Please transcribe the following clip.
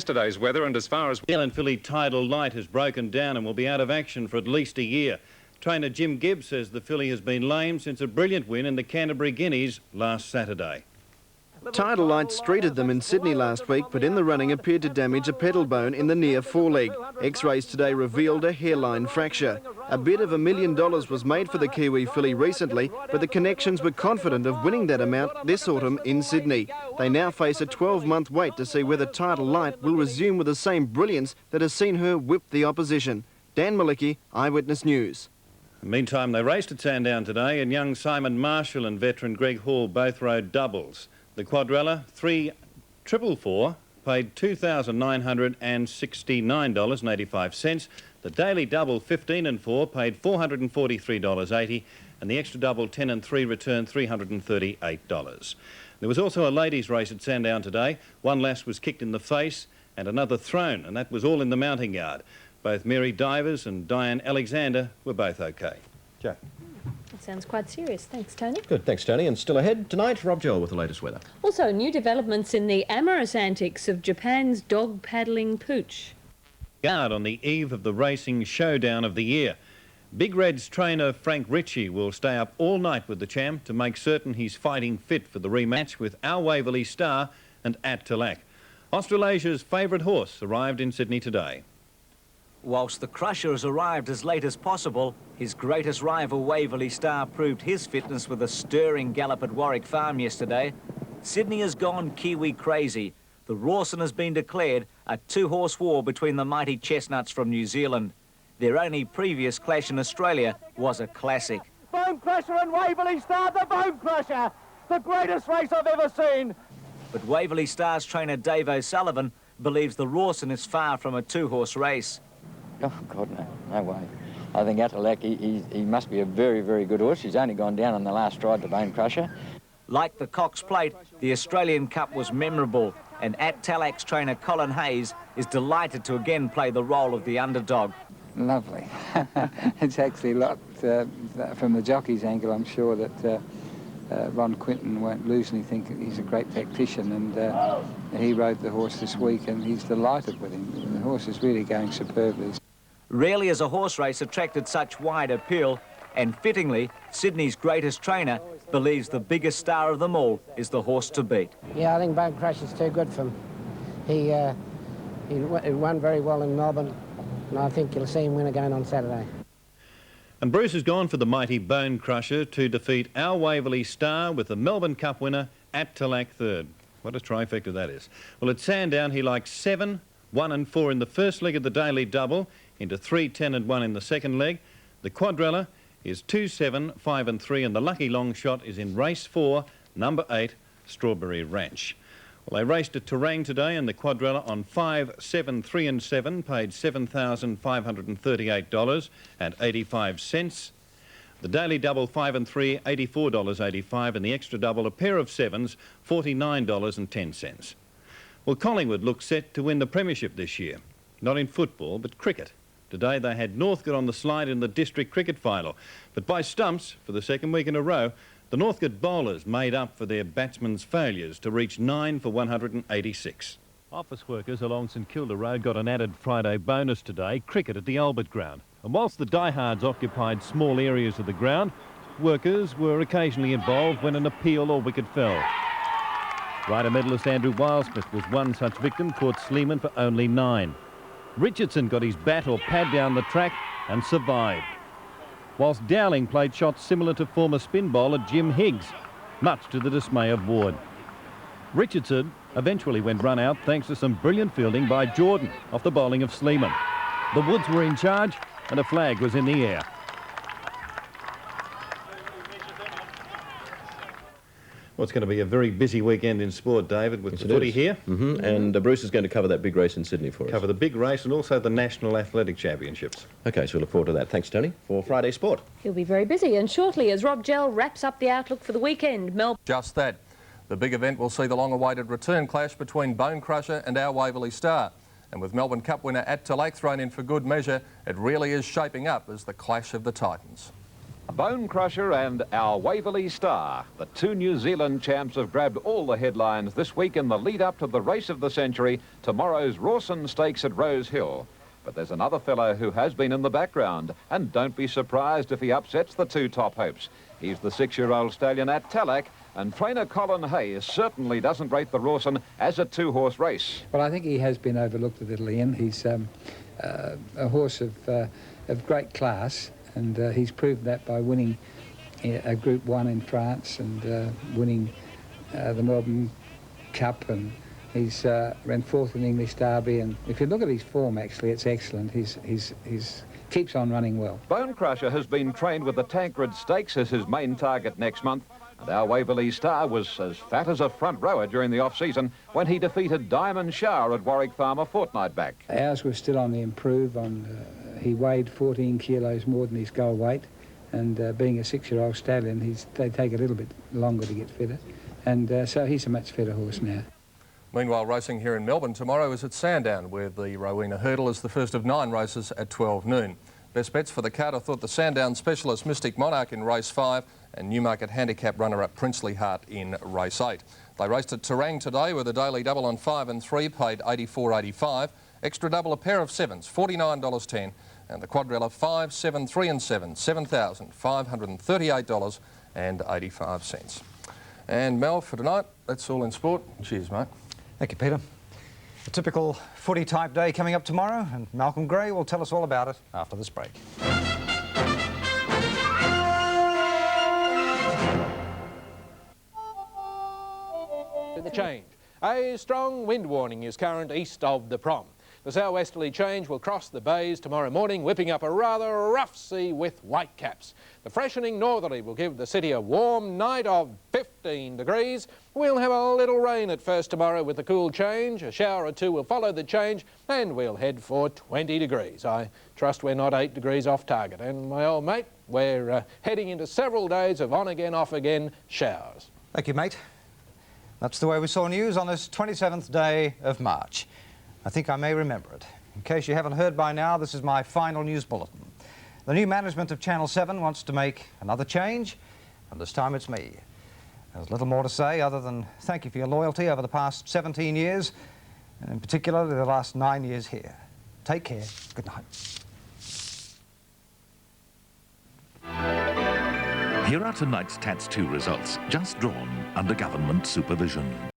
Yesterday's weather, and as far as... New Zealand filly Tidal Light has broken down and will be out of action for at least a year. Trainer Jim Gibbs says the filly has been lame since a brilliant win in the Canterbury Guineas last Saturday. Tidal Light streeted them in Sydney last week, but in the running appeared to damage a pedal bone in the near foreleg. X-rays today revealed a hairline fracture. A bid of $1 million was made for the Kiwi filly recently, but the Connections were confident of winning that amount this autumn in Sydney. They now face a 12-month wait to see whether Tidal Light will resume with the same brilliance that has seen her whip the opposition. Dan Malicki, Eyewitness News. Meantime, they raced at Sandown today, and young Simon Marshall and veteran Greg Hall both rode doubles. The quadrella, 3/444, paid $2,969.85. The daily double, 15 and 4, paid $443.80, and the extra double, 10 and 3, returned $338. There was also a ladies' race at Sandown today. One lass was kicked in the face and another thrown, and that was all in the mounting yard. Both Mary Divers and Diane Alexander were both okay. Joe. That sounds quite serious. Thanks, Tony. Good, thanks, Tony. And still ahead tonight, Rob Joel with the latest weather. Also, new developments in the amorous antics of Japan's dog paddling pooch. Guard on the eve of the racing showdown of the year. Big Red's trainer Frank Ritchie will stay up all night with the champ to make certain he's fighting fit for the rematch with Our Waverley Star and At Talac. Australasia's favourite horse arrived in Sydney today. Whilst the Crusher has arrived as late as possible, his greatest rival Waverley Star proved his fitness with a stirring gallop at Warwick Farm yesterday. Sydney has gone Kiwi crazy. The Rawson has been declared a two-horse war between the mighty chestnuts from New Zealand. Their only previous clash in Australia was a classic. Bone Crusher and Waverley Star, the Bone Crusher! The greatest race I've ever seen! But Waverley Star's trainer Dave O'Sullivan believes the Rawson is far from a two-horse race. Oh, God, no way. I think Atalac, he must be a very, very good horse. He's only gone down on the last stride, the Bone Crusher. Like the Cox Plate, the Australian Cup was memorable, and At Talac's trainer Colin Hayes is delighted to again play the role of the underdog. Lovely. It's actually a lot, from the jockey's angle, I'm sure that Ron Quinton won't loosely think he's a great tactician, and he rode the horse this week and he's delighted with him. The horse is really going superbly. Rarely has a horse race attracted such wide appeal, and fittingly, Sydney's greatest trainer believes the biggest star of them all is the horse to beat. Yeah, I think Bone Crusher's too good for him. He won very well in Melbourne, and I think you'll see him win again on Saturday. And Bruce has gone for the mighty Bone Crusher to defeat Our Waverley Star with the Melbourne Cup winner At Talac third. What a trifecta that is. Well, at Sandown, he likes 7, 1 and 4 in the first leg of the daily double, into 3, 10 and 1 in the second leg. The quadrella is 2, 7, 5 and 3, and the lucky long shot is in race 4, number 8, Strawberry Ranch. Well, they raced at Terang today, and the quadrella on 5, 7, 3 and 7 paid $7,538.85. The daily double 5 and 3, $84.85, and the extra double, a pair of sevens, $49.10. Well, Collingwood looks set to win the premiership this year. Not in football, but cricket. Today they had Northcote on the slide in the district cricket final, but by stumps for the second week in a row, the Northcote bowlers made up for their batsmen's failures to reach 9 for 186. Office workers along St Kilda Road got an added Friday bonus today, cricket at the Albert Ground. And whilst the diehards occupied small areas of the ground, workers were occasionally involved when an appeal or wicket fell. Rider medalist Andrew Wildsmith was one such victim, caught Sleeman for only 9. Richardson got his bat or pad down the track and survived, whilst Dowling played shots similar to former spin bowler Jim Higgs, much to the dismay of Ward. Richardson eventually went run out thanks to some brilliant fielding by Jordan off the bowling of Sleeman. The Woods were in charge and a flag was in the air. Well, it's going to be a very busy weekend in sport, David, with the footy here. And Bruce is going to cover that big race in Sydney for us. Cover the big race and also the National Athletic Championships. OK, so we look forward to that. Thanks, Tony, for Friday Sport. He'll be very busy, and shortly, as Rob Gell wraps up the outlook for the weekend, Just that. The big event will see the long-awaited return clash between Bone Crusher and Our Waverley Star. And with Melbourne Cup winner At Talac thrown in for good measure, it really is shaping up as the clash of the Titans. Bone Crusher and Our Waverley Star. The two New Zealand champs have grabbed all the headlines this week in the lead-up to the race of the century, tomorrow's Rawson Stakes at Rose Hill. But there's another fellow who has been in the background, and don't be surprised if he upsets the two top hopes. He's the 6-year-old stallion at Tallack, and trainer Colin Hayes certainly doesn't rate the Rawson as a two-horse race. Well, I think he has been overlooked a little, Ian. He's a horse of great class, and he's proved that by winning a Group 1 in France and winning the Melbourne Cup, and he's ran 4th in the English Derby, and if you look at his form, actually, it's excellent. He's keeps on running well. Bone Crusher has been trained with the Tancred Stakes as his main target next month, and Our Waverley Star was as fat as a front rower during the off-season when he defeated Diamond Shower at Warwick Farm a fortnight back. Ours was still on the improve. He weighed 14 kilos more than his goal weight, and being a 6-year-old stallion, they take a little bit longer to get fitter, and so he's a much fitter horse now. Meanwhile, racing here in Melbourne tomorrow is at Sandown, where the Rowena Hurdle is the first of 9 races at 12 noon. Best bets for the card, I thought the Sandown specialist Mystic Monarch in race 5 and Newmarket handicap runner-up Princely Heart in race 8. They raced at Terang today with a daily double on 5 and 3 paid $84.85. Extra double a pair of 7s, $49.10, and the quadrilla 5, 7, 3 and 7, $7,538.85. And Mel, for tonight, that's all in sport. Cheers, mate. Thank you, Peter. A typical footy type day coming up tomorrow, and Malcolm Gray will tell us all about it after this break. The change. A strong wind warning is current east of the Prom. The southwesterly change will cross the bays tomorrow morning, whipping up a rather rough sea with white caps. The freshening northerly will give the city a warm night of 15 degrees. We'll have a little rain at first tomorrow with the cool change. A shower or two will follow the change, and we'll head for 20 degrees. I trust we're not 8 degrees off target. And my old mate, we're heading into several days of on-again, off-again showers. Thank you, mate. That's the way we saw news on this 27th day of March. I think I may remember it. In case you haven't heard by now, this is my final news bulletin. The new management of Channel 7 wants to make another change, and this time it's me. There's little more to say other than thank you for your loyalty over the past 17 years, and in particular the last 9 years here. Take care. Good night. Here are tonight's TATS 2 results, just drawn under government supervision.